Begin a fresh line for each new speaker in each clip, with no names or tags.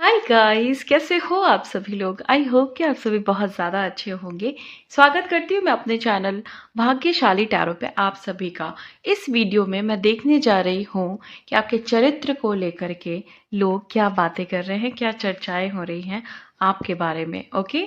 Hi guys, कैसे हो आप सभी लोग। आई होप कि आप सभी बहुत ज़्यादा अच्छे होंगे। स्वागत करती हूँ मैं अपने चैनल भाग्यशाली टैरो पे आप सभी का। इस वीडियो में मैं देखने जा रही हूँ कि आपके चरित्र को लेकर के लोग क्या बातें कर रहे हैं, क्या चर्चाएं हो रही हैं आपके बारे में। ओके,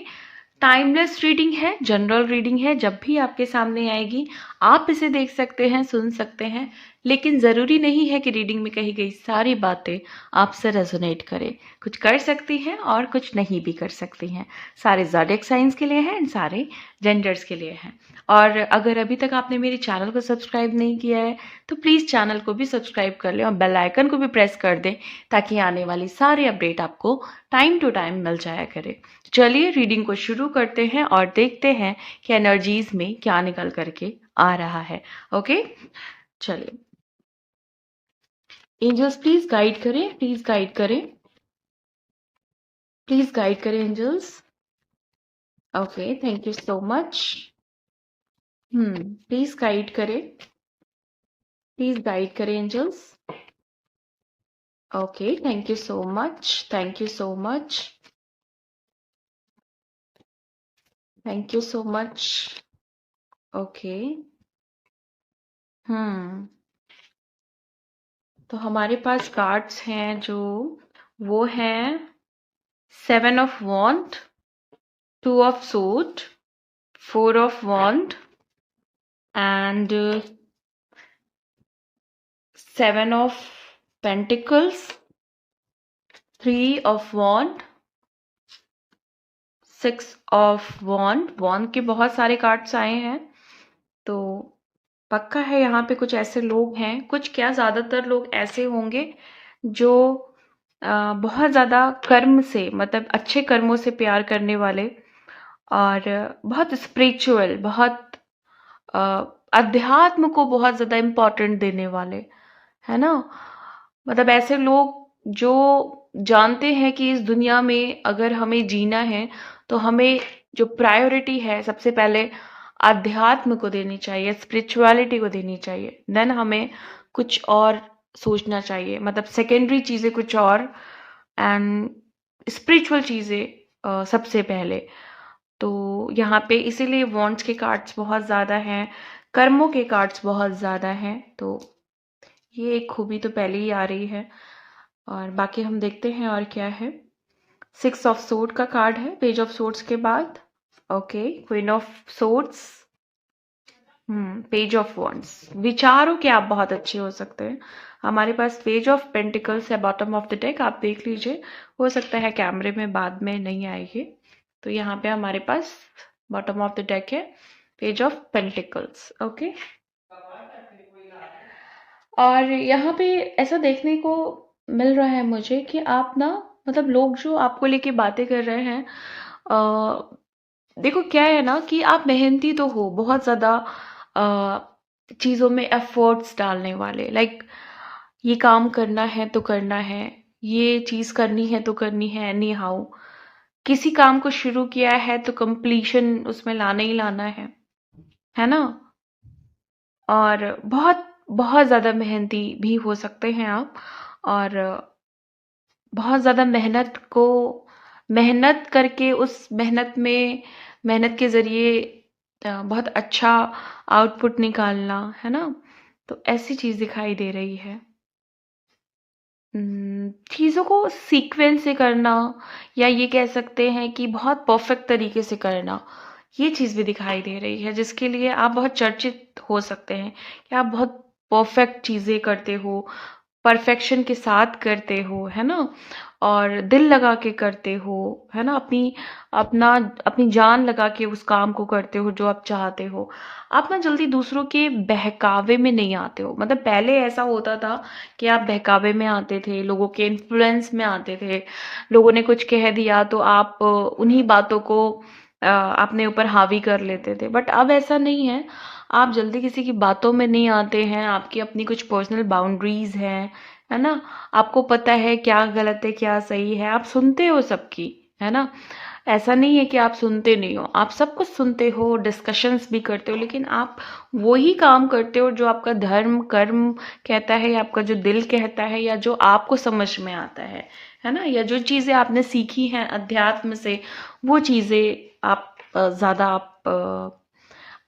टाइमलेस रीडिंग है, जनरल रीडिंग है। जब भी आपके सामने आएगी आप इसे देख सकते हैं, सुन सकते हैं, लेकिन ज़रूरी नहीं है कि रीडिंग में कही गई सारी बातें आपसे रेजोनेट करें। कुछ कर सकती हैं और कुछ नहीं भी कर सकती हैं। सारे ज़ोडिएक साइंस के लिए हैं एंड सारे जेंडर्स के लिए हैं। और अगर अभी तक आपने मेरे चैनल को सब्सक्राइब नहीं किया है तो प्लीज़ चैनल को भी सब्सक्राइब कर लें और बेल आइकन को भी प्रेस कर दें ताकि आने वाली सारी अपडेट आपको टाइम टू टाइम मिल जाया करे। चलिए रीडिंग को शुरू करते हैं और देखते हैं कि एनर्जीज में क्या निकल करके आ रहा है। ओके, चलिए एंजल्स प्लीज गाइड करें, प्लीज गाइड करें, प्लीज गाइड करें angels. Okay, thank you so much. Please guide करें, प्लीज गाइड करें angels. Okay, thank you so much, thank you so much, thank you so much. Okay, तो हमारे पास cards हैं जो वो हैं 7 of Wand, 2 of Sword, 4 of Wand and 7 of Pentacles, 3 of Wand, 6 of Wand। Wand के बहुत सारे कार्ड्स आए हैं, तो पक्का है यहाँ पे कुछ ऐसे लोग हैं, कुछ क्या ज़्यादातर लोग ऐसे होंगे जो बहुत ज़्यादा कर्म से, मतलब अच्छे कर्मों से प्यार करने वाले और बहुत स्पिरिचुअल, बहुत अध्यात्म को बहुत ज़्यादा इम्पोर्टेंट देने वाले, है ना। मतलब ऐसे लोग जो जानते हैं कि इस दुनिया में अगर हमें जीना है तो हमें जो प्रायोरिटी है सबसे पहले अध्यात्म को देनी चाहिए, स्पिरिचुअलिटी को देनी चाहिए, देन हमें कुछ और सोचना चाहिए, मतलब सेकेंडरी चीज़ें कुछ और एंड स्पिरिचुअल चीज़ें सबसे पहले। तो यहाँ पे इसीलिए वॉन्ट्स के कार्ड्स बहुत ज़्यादा हैं, कर्मों के कार्ड्स बहुत ज़्यादा हैं। तो ये एक खूबी तो पहले ही आ रही है और बाकी हम देखते हैं और क्या है। 6 ऑफ सोर्ड का कार्ड है पेज ऑफ सोर्ड्स के बाद। Okay, queen of swords, page of wands. विचारों के आप बहुत अच्छे हो सकते हैं। हमारे पास पेज ऑफ पेंटिकल्स है बॉटम ऑफ द डेक, आप देख लीजिए, हो सकता है कैमरे में बाद में नहीं आएगी। तो यहाँ पे हमारे पास बॉटम ऑफ द डेक है पेज ऑफ पेंटिकल्स। ओके, और यहाँ पे ऐसा देखने को मिल रहा है मुझे कि आप ना, मतलब लोग जो आपको लेके बातें कर रहे हैं, देखो क्या है ना कि आप मेहनती तो हो बहुत ज़्यादा, चीज़ों में एफर्ट्स डालने वाले, लाइक ये काम करना है तो करना है, ये चीज़ करनी है तो करनी है, एनी हाउ किसी काम को शुरू किया है तो कंप्लीशन उसमें लाना ही लाना है ना। और बहुत बहुत ज़्यादा मेहनती भी हो सकते हैं आप, और बहुत ज़्यादा मेहनत करके उस मेहनत के ज़रिए बहुत अच्छा आउटपुट निकालना, है ना। तो ऐसी चीज़ दिखाई दे रही है। चीज़ों को सीक्वेंस से करना, या ये कह सकते हैं कि बहुत परफेक्ट तरीके से करना, ये चीज़ भी दिखाई दे रही है, जिसके लिए आप बहुत चर्चित हो सकते हैं कि आप बहुत परफेक्ट चीज़ें करते हो, परफेक्शन के साथ करते हो, है ना, और दिल लगा के करते हो, है ना, अपनी जान लगा के उस काम को करते हो जो आप चाहते हो। आप ना जल्दी दूसरों के बहकावे में नहीं आते हो। मतलब पहले ऐसा होता था कि आप बहकावे में आते थे, लोगों के इन्फ्लुएंस में आते थे, लोगों ने कुछ कह दिया तो आप उन्हीं बातों को अपने ऊपर हावी कर लेते थे। बट अब ऐसा नहीं है, आप जल्दी किसी की बातों में नहीं आते हैं, आपकी अपनी कुछ पर्सनल बाउंड्रीज हैं, है ना। आपको पता है क्या गलत है क्या सही है, आप सुनते हो सबकी, है ना। ऐसा नहीं है कि आप सुनते नहीं हो, आप सब कुछ सुनते हो, डिस्कशंस भी करते हो, लेकिन आप वही काम करते हो जो आपका धर्म कर्म कहता है, या आपका जो दिल कहता है, या जो आपको समझ में आता है है ना, या जो चीज़ें आपने सीखी हैं अध्यात्म से, वो चीज़ें आप ज़्यादा आप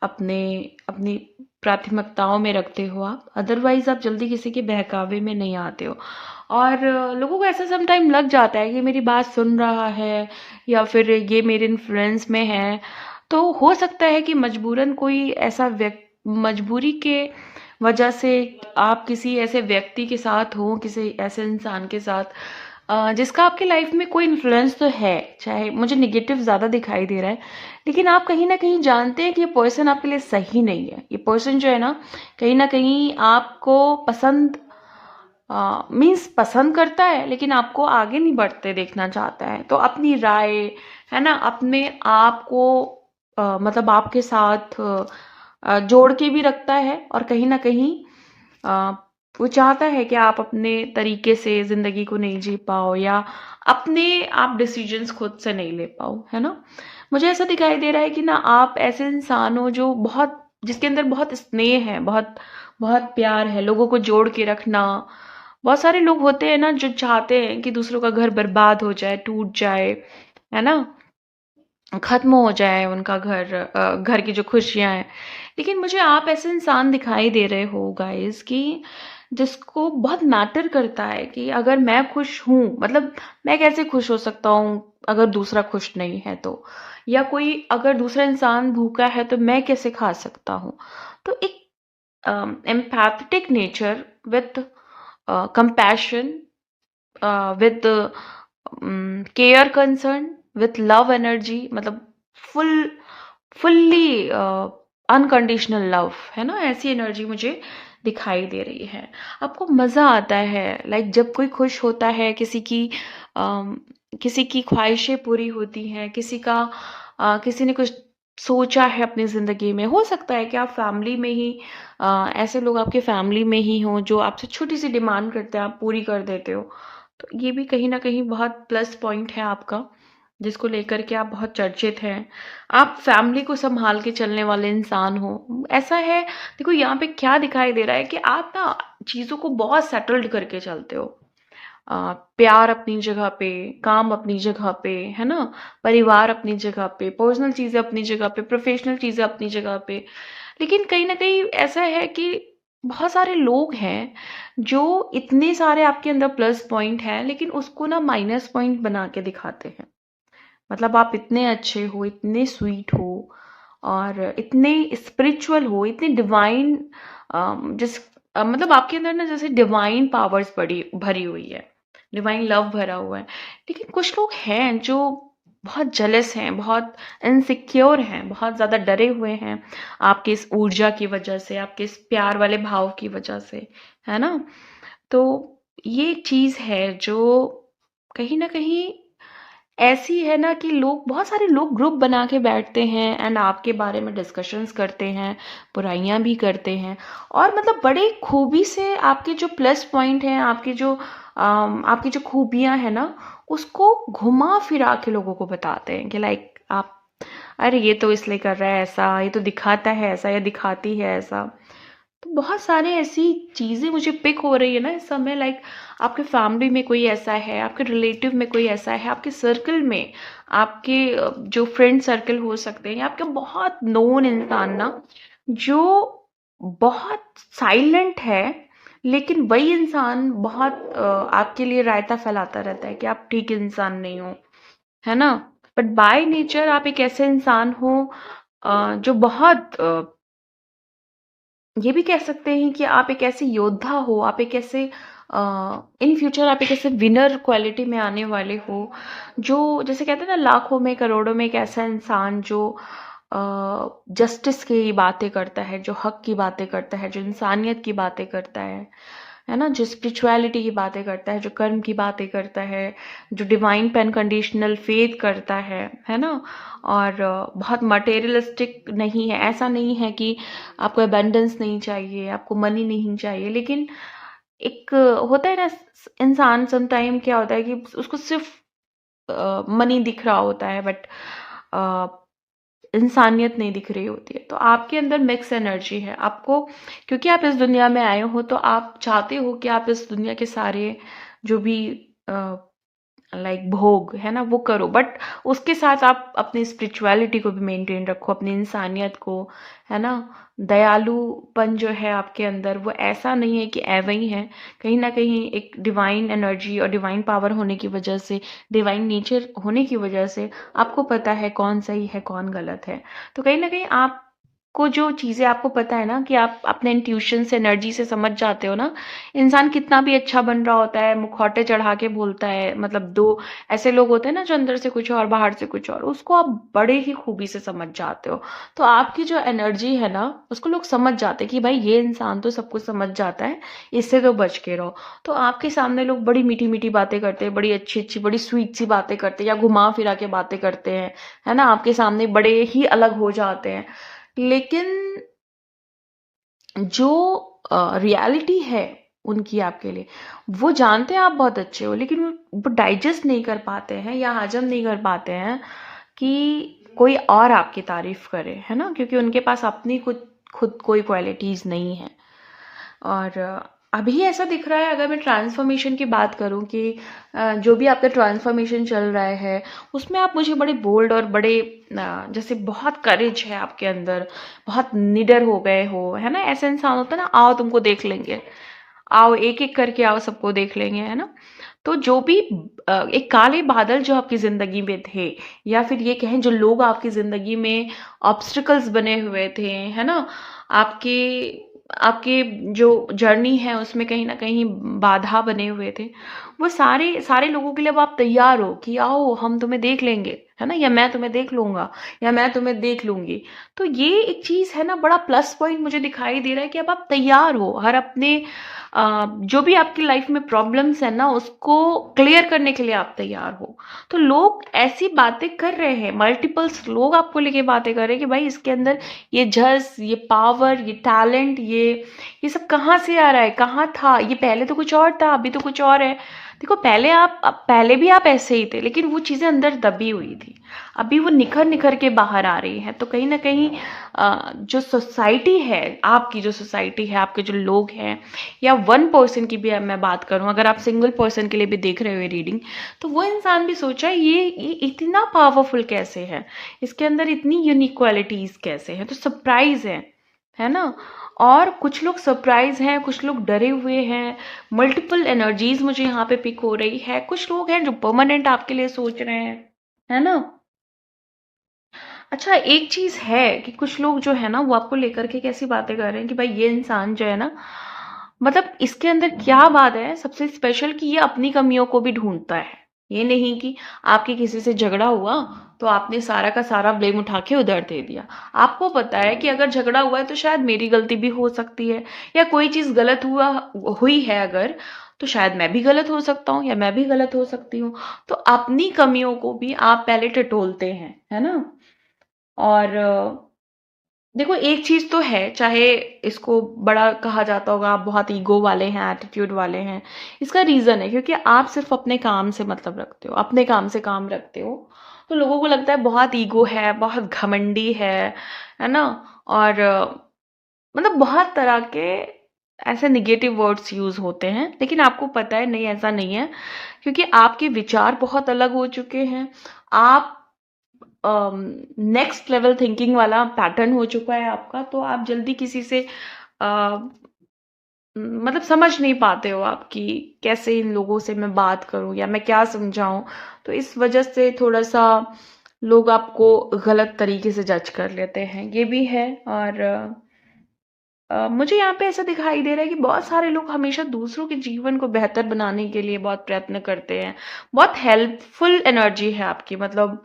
अपने अपनी प्राथमिकताओं में रखते हो आप। अदरवाइज आप जल्दी किसी के बहकावे में नहीं आते हो। और लोगों को ऐसा सम टाइम लग जाता है कि मेरी बात सुन रहा है या फिर ये मेरे इन्फ्लुएंस में है। तो हो सकता है कि मजबूरन कोई ऐसा मजबूरी के वजह से आप किसी ऐसे व्यक्ति के साथ हो, किसी ऐसे इंसान के साथ जिसका आपकी लाइफ में कोई इन्फ्लुएंस तो है, चाहे मुझे निगेटिव ज़्यादा दिखाई दे रहा है, लेकिन आप कहीं ना कहीं जानते हैं कि ये पर्सन आपके लिए सही नहीं है। ये पर्सन जो है ना कहीं आपको पसंद मीन्स पसंद करता है, लेकिन आपको आगे नहीं बढ़ते देखना चाहता है। तो अपनी राय, है ना, अपने आप को मतलब आपके साथ जोड़ के भी रखता है, और कहीं ना कहीं अ, वो चाहता है कि आप अपने तरीके से जिंदगी को नहीं जी पाओ, या अपने आप डिसीजंस खुद से नहीं ले पाओ, है ना। मुझे ऐसा दिखाई दे रहा है कि ना आप ऐसे इंसान हो जो बहुत, जिसके अंदर बहुत स्नेह है, बहुत बहुत प्यार है, लोगों को जोड़ के रखना। बहुत सारे लोग होते हैं ना जो चाहते हैं कि दूसरों का घर बर्बाद हो जाए, टूट जाए, है ना, खत्म हो जाए उनका घर, घर की जो खुशियां हैं। लेकिन मुझे आप ऐसे इंसान दिखाई दे रहे हो गाइस कि जिसको बहुत मैटर करता है कि अगर मैं खुश हूं, मतलब मैं कैसे खुश हो सकता हूं अगर दूसरा खुश नहीं है तो, या कोई अगर दूसरा इंसान भूखा है तो मैं कैसे खा सकता हूं। तो एक empathetic nature with compassion, with care, concern, with love energy, मतलब फुल फुल्ली अनकंडीशनल लव, है ना, ऐसी एनर्जी मुझे दिखाई दे रही है। आपको मज़ा आता है, लाइक जब कोई खुश होता है, किसी की ख्वाहिशें पूरी होती हैं, किसी ने कुछ सोचा है अपनी ज़िंदगी में। हो सकता है कि आप फैमिली में ही ऐसे लोग आपके फैमिली में ही हों जो आपसे छोटी सी डिमांड करते हैं, आप पूरी कर देते हो। तो ये भी कहीं ना कहीं बहुत प्लस पॉइंट है आपका, जिसको लेकर के आप बहुत चर्चित हैं। आप फैमिली को संभाल के चलने वाले इंसान हो, ऐसा है। देखो यहाँ पे क्या दिखाई दे रहा है कि आप ना चीज़ों को बहुत सेटल्ड करके चलते हो। प्यार अपनी जगह पे, काम अपनी जगह पे, है ना, परिवार अपनी जगह पे, पर्सनल चीज़ें अपनी जगह पे, प्रोफेशनल चीज़ें अपनी जगह पे। लेकिन कहीं ना कहीं ऐसा है कि बहुत सारे लोग हैं जो इतने सारे आपके अंदर प्लस पॉइंट हैं, लेकिन उसको ना माइनस पॉइंट बना के दिखाते हैं। मतलब आप इतने अच्छे हो, इतने स्वीट हो, और इतने स्पिरिचुअल हो, इतने डिवाइन, मतलब आपके अंदर ना जैसे डिवाइन पावर्स बड़ी भरी हुई है, डिवाइन लव भरा हुआ है। लेकिन कुछ लोग हैं जो बहुत जलस हैं, बहुत इनसिक्योर हैं, बहुत ज़्यादा डरे हुए हैं आपके इस ऊर्जा की वजह से, आपके इस प्यार वाले भाव की वजह से, है ना। तो ये एक चीज़ है जो कहीं ना कहीं ऐसी है ना कि लोग, बहुत सारे लोग ग्रुप बना के बैठते हैं एंड आपके बारे में डिस्कशंस करते हैं, बुराइयां भी करते हैं, और मतलब बड़े खूबी से आपके जो प्लस पॉइंट हैं, आपकी जो खूबियां हैं ना, उसको घुमा फिरा के लोगों को बताते हैं कि लाइक आप, अरे ये तो इसलिए कर रहा है ऐसा, ये तो दिखाता है ऐसा, या दिखाती है ऐसा। तो बहुत सारे ऐसी चीज़ें मुझे पिक हो रही है ना इस समय, लाइक आपके फैमिली में कोई ऐसा है, आपके रिलेटिव में कोई ऐसा है, आपके सर्कल में, आपके जो फ्रेंड सर्कल हो सकते हैं, या आपके बहुत नोन इंसान ना, जो बहुत साइलेंट है, लेकिन वही इंसान बहुत आपके लिए रायता फैलाता रहता है कि आप ठीक इंसान नहीं हो, है ना। बट बाय नेचर आप एक ऐसे इंसान हो जो बहुत ये भी कह सकते हैं कि आप एक ऐसे योद्धा हो, आप एक ऐसे इन फ्यूचर आप एक ऐसे विनर क्वालिटी में आने वाले हो, जो जैसे कहते हैं ना लाखों में करोड़ों में एक ऐसा इंसान जो जस्टिस की बातें करता है, जो हक की बातें करता है, जो इंसानियत की बातें करता है ना, जो स्पिरिचुअलिटी की बातें करता है, जो कर्म की बातें करता है, जो डिवाइन पे अनकंडीशनल फेथ करता है ना। और बहुत मटेरियलिस्टिक नहीं है, ऐसा नहीं है कि आपको अबंडेंस नहीं चाहिए, आपको मनी नहीं चाहिए, लेकिन एक होता है ना, इंसान सम टाइम क्या होता है कि उसको सिर्फ मनी दिख रहा होता है, बट इंसानियत नहीं दिख रही होती है। तो आपके अंदर मिक्स एनर्जी है आपको, क्योंकि आप इस दुनिया में आए हो, तो आप चाहते हो कि आप इस दुनिया के सारे जो भी लाइक भोग है ना वो करो, बट उसके साथ आप अपनी स्पिरिचुअलिटी को भी मेंटेन रखो, अपनी इंसानियत को, है ना। दयालुपन जो है आपके अंदर वो ऐसा नहीं है कि एवं ही है, कहीं ना कहीं एक डिवाइन एनर्जी और डिवाइन पावर होने की वजह से, डिवाइन नेचर होने की वजह से आपको पता है कौन सही है कौन गलत है। तो कहीं ना कहीं आप को जो चीजें आपको पता है ना कि आप अपने इंट्यूशन से, एनर्जी से समझ जाते हो ना, इंसान कितना भी अच्छा बन रहा होता है, मुखौटे चढ़ा के बोलता है, मतलब दो ऐसे लोग होते हैं ना जो अंदर से कुछ और बाहर से कुछ और, उसको आप बड़े ही खूबी से समझ जाते हो। तो आपकी जो एनर्जी है ना उसको लोग समझ जाते हैं कि भाई ये इंसान तो सब कुछ समझ जाता है, इससे तो बच के रहो। तो आपके सामने लोग बड़ी मीठी मीठी बातें करते हैं, बड़ी अच्छी अच्छी बड़ी स्वीट सी बातें करते हैं, या घुमा फिरा के बातें करते हैं, है ना, आपके सामने बड़े ही अलग हो जाते हैं। लेकिन जो रियलिटी है उनकी आपके लिए, वो जानते हैं आप बहुत अच्छे हो, लेकिन वो डाइजेस्ट नहीं कर पाते हैं या हजम नहीं कर पाते हैं कि कोई और आपकी तारीफ करे, है ना, क्योंकि उनके पास अपनी खुद खुद कोई क्वालिटीज नहीं है। और अभी ऐसा दिख रहा है, अगर मैं ट्रांसफॉर्मेशन की बात करूं कि जो भी आपका ट्रांसफॉर्मेशन चल रहा है उसमें आप मुझे बड़े बोल्ड और बड़े जैसे बहुत करेज है आपके अंदर, बहुत निडर हो गए हो, है ना। ऐसा इंसान होता है ना, आओ तुमको देख लेंगे, आओ एक एक करके आओ सबको देख लेंगे, है ना। तो जो भी एक काले बादल जो आपकी जिंदगी में थे, या फिर ये कहें जो लोग आपकी जिंदगी में ऑब्स्टिकल्स बने हुए थे, है ना, आपके आपके जो जर्नी है उसमें कहीं ना कहीं बाधा बने हुए थे, वो सारे सारे लोगों के लिए अब आप तैयार हो कि आओ हम तुम्हें देख लेंगे, है ना, या मैं तुम्हें देख लूंगा, या मैं तुम्हें देख लूंगी। तो ये एक चीज है ना, बड़ा प्लस पॉइंट मुझे दिखाई दे रहा है कि अब आप तैयार हो हर अपने जो भी आपकी लाइफ में प्रॉब्लम्स है ना उसको क्लियर करने के लिए आप तैयार हो। तो लोग ऐसी बातें कर रहे हैं, मल्टीपल्स लोग आपको लेके बातें कर रहे हैं कि भाई इसके अंदर ये जज, ये पावर, ये टैलेंट, ये सब कहाँ से आ रहा है, कहाँ था ये, पहले तो कुछ और था अभी तो कुछ और है। देखो पहले भी आप ऐसे ही थे, लेकिन वो चीजें अंदर दबी हुई थी, अभी वो निखर निखर के बाहर आ रही है। तो कहीं ना कहीं जो सोसाइटी है, आपकी जो सोसाइटी है, आपके जो लोग हैं, या वन पर्सन की भी मैं बात करूं, अगर आप सिंगल पर्सन के लिए भी देख रहे हो रीडिंग, तो वो इंसान भी सोचा ये इतना पावरफुल कैसे है, इसके अंदर इतनी यूनिक क्वालिटीज कैसे हैं, तो सरप्राइज है ना। और कुछ लोग सरप्राइज हैं, कुछ लोग डरे हुए हैं, मल्टीपल एनर्जीज मुझे यहाँ पे पिक हो रही है। कुछ लोग हैं जो परमानेंट आपके लिए सोच रहे हैं, है ना। अच्छा एक चीज है कि कुछ लोग जो है ना वो आपको लेकर के कैसी बातें कर रहे हैं कि भाई ये इंसान जो है ना, मतलब इसके अंदर क्या बात है सबसे स्पेशल कि ये अपनी कमियों को भी ढूंढता है। ये नहीं कि आपके किसी से झगड़ा हुआ तो आपने सारा का सारा ब्लेम उठा के उधर दे दिया। आपको पता है कि अगर झगड़ा हुआ है तो शायद मेरी गलती भी हो सकती है, या कोई चीज गलत हुई है अगर, तो शायद मैं भी गलत हो सकता हूँ या मैं भी गलत हो सकती हूँ। तो अपनी कमियों को भी आप पहले टटोलते हैं, है ना। और देखो एक चीज तो है, चाहे इसको बड़ा कहा जाता होगा आप बहुत ईगो वाले हैं, एटीट्यूड वाले हैं, इसका रीजन है क्योंकि आप सिर्फ अपने काम से मतलब रखते हो, अपने काम से काम रखते हो। तो लोगों को लगता है बहुत ईगो है, बहुत घमंडी है ना। और मतलब बहुत तरह के ऐसे निगेटिव वर्ड्स यूज होते हैं, लेकिन आपको पता है नहीं, ऐसा नहीं है, क्योंकि आपके विचार बहुत अलग हो चुके हैं। आप नेक्स्ट लेवल थिंकिंग वाला पैटर्न हो चुका है आपका, तो आप जल्दी किसी से मतलब समझ नहीं पाते हो आपकी कैसे इन लोगों से मैं बात करूं या मैं क्या समझाऊं। तो इस वजह से थोड़ा सा लोग आपको गलत तरीके से जज कर लेते हैं, ये भी है। और मुझे यहाँ पे ऐसा दिखाई दे रहा है कि बहुत सारे लोग हमेशा दूसरों के जीवन को बेहतर बनाने के लिए बहुत प्रयत्न करते हैं, बहुत हेल्पफुल एनर्जी है आपकी, मतलब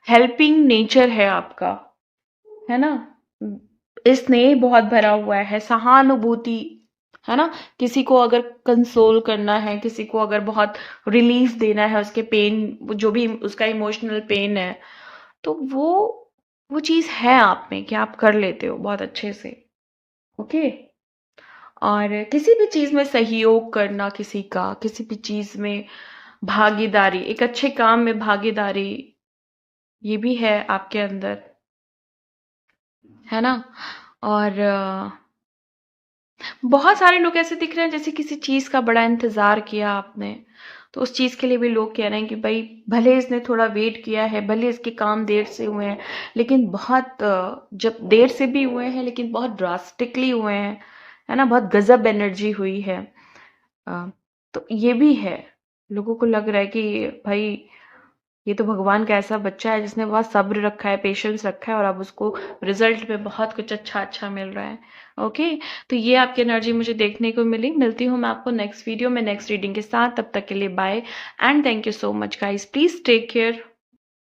हेल्पिंग नेचर है आपका, है ना। स्नेह बहुत भरा हुआ है, सहानुभूति, है ना। किसी को अगर कंसोल करना है, किसी को अगर बहुत रिलीफ देना है उसके पेन, जो भी उसका इमोशनल पेन है, तो वो चीज है आप में कि आप कर लेते हो बहुत अच्छे से। ओके। और किसी भी चीज में सहयोग करना, किसी का किसी भी चीज में भागीदारी, एक अच्छे काम में भागीदारी, ये भी है आपके अंदर, है ना। और बहुत सारे लोग ऐसे दिख रहे हैं जैसे किसी चीज का बड़ा इंतजार किया आपने, तो उस चीज़ के लिए भी लोग कह रहे हैं कि भाई भले इसने थोड़ा वेट किया है, भले इसके काम देर से हुए हैं, लेकिन बहुत जब देर से भी हुए हैं लेकिन बहुत ड्रास्टिकली हुए हैं, है ना, बहुत गजब एनर्जी हुई है। अ, तो ये भी है, लोगों को लग रहा है कि भाई ये तो भगवान का ऐसा बच्चा है जिसने बहुत सब्र रखा है, पेशेंस रखा है, और अब उसको रिजल्ट में बहुत कुछ अच्छा अच्छा मिल रहा है। ओके, तो ये आपकी एनर्जी मुझे देखने को मिली। मिलती हूँ मैं आपको नेक्स्ट वीडियो में नेक्स्ट रीडिंग के साथ। तब तक के लिए bye and thank you so much guys. Please take care.